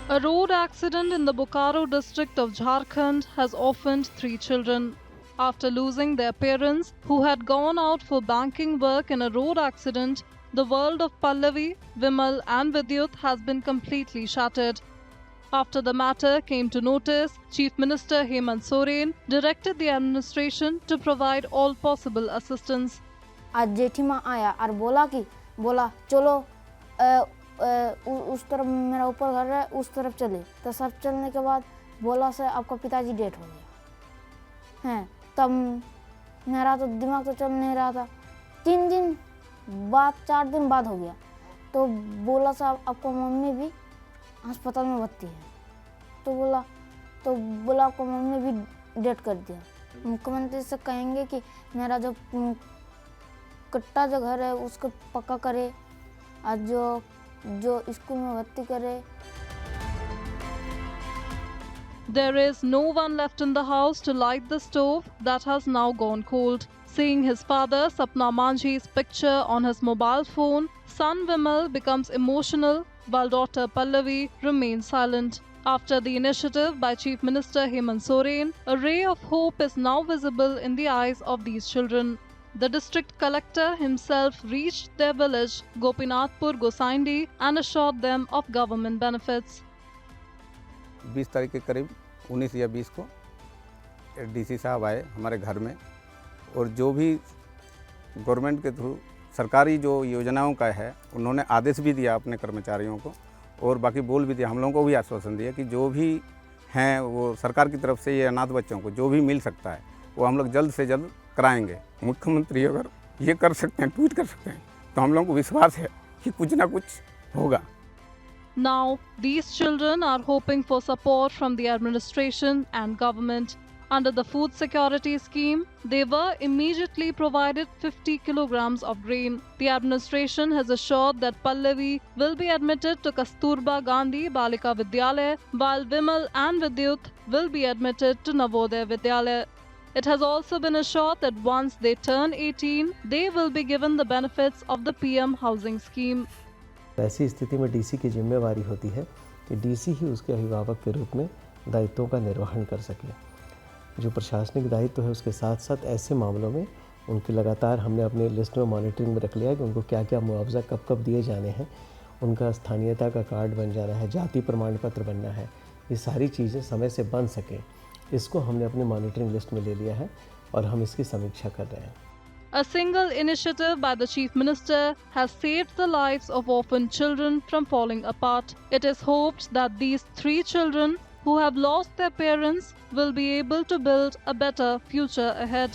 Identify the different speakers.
Speaker 1: A road accident in the Bokaro district of Jharkhand has orphaned 3 children. After losing their parents, who had gone out for banking work in a road accident, the world of Pallavi, Vimal, and Vidyut has been completely shattered. After the matter came to notice, Chief Minister Hemant Soren directed the administration to provide all possible assistance.
Speaker 2: आज जेठीमा आया और बोला चलो उस तरफ मेरा ऊपर घर है, उस तरफ चले। तो सब चलने के बाद बोला से आपका पिताजी डेथ हो गया हैं। तब मेरा तो दिमाग तो चल नहीं रहा था। 3 दिन बाद 4 दिन बाद हो गया तो बोला साहब आपको मम्मी भी अस्पताल में भर्ती है। तो बोला आपको मम्मी भी डेथ कर दिया। मुख्यमंत्री से कहेंगे कि मेरा जो कट्टा जो घर है उसको पक्का करे और जो स्कूल में भर्ती करे।
Speaker 1: There is no one left in the house to light the stove that has now gone cold. Seeing his father Sapna Manjhi's picture on his mobile phone, son Vimal becomes emotional while daughter Pallavi remains silent. After the initiative by Chief Minister Hemant Soren, a ray of hope is now visible in the eyes of these children. The district collector himself reached their village, Gopinathpur Gosaindi, and assured them of government benefits.
Speaker 3: 20 तारीख के करीब 19 या 20 को DC साहब आए हमारे घर में और जो भी गवर्नमेंट के थ्रू सरकारी जो योजनाओं का है उन्होंने आदेश भी दिया अपने कर्मचारियों को और बाकी बोल भी दिया, हम लोगों को भी आश्वासन दिया कि जो भी हैं वो सरकार की तरफ से ये अनाथ बच्चों को जो भी मिल सकता है वो हम लोग जल्द से जल्द कराएंगे। मुख्यमंत्री अगर ये कर सकते हैं, ट्वीट कर सकते हैं, तो हम लोगों को विश्वास है कि कुछ ना कुछ होगा।
Speaker 1: Now, these children are hoping for support from the administration and government. Under the food security scheme, they were immediately provided 50 kilograms of grain. The administration has assured that Pallavi will be admitted to Kasturba Gandhi Balika Vidyalaya, while Vimal and Vidyut will be admitted to Navodaya Vidyalaya. It has also been assured that once they turn 18, they will be given the benefits of the PM housing scheme.
Speaker 4: ऐसी स्थिति में DC की जिम्मेवारी होती है कि DC ही उसके अभिभावक के रूप में दायित्वों का निर्वहन कर सके। जो प्रशासनिक दायित्व है उसके साथ साथ ऐसे मामलों में उनकी लगातार हमने अपने लिस्ट में मॉनिटरिंग में रख लिया है कि उनको क्या क्या मुआवजा कब कब दिए जाने हैं, उनका स्थानीयता का कार्ड बन जाना है, जाति प्रमाण पत्र बनना है, ये सारी चीज़ें समय से बन सकें, इसको हमने अपनी मॉनिटरिंग लिस्ट में ले लिया है और हम इसकी समीक्षा कर रहे हैं।
Speaker 1: A single initiative by the Chief Minister has saved the lives of orphaned children from falling apart. It is hoped that these 3 children who have lost their parents will be able to build a better future ahead.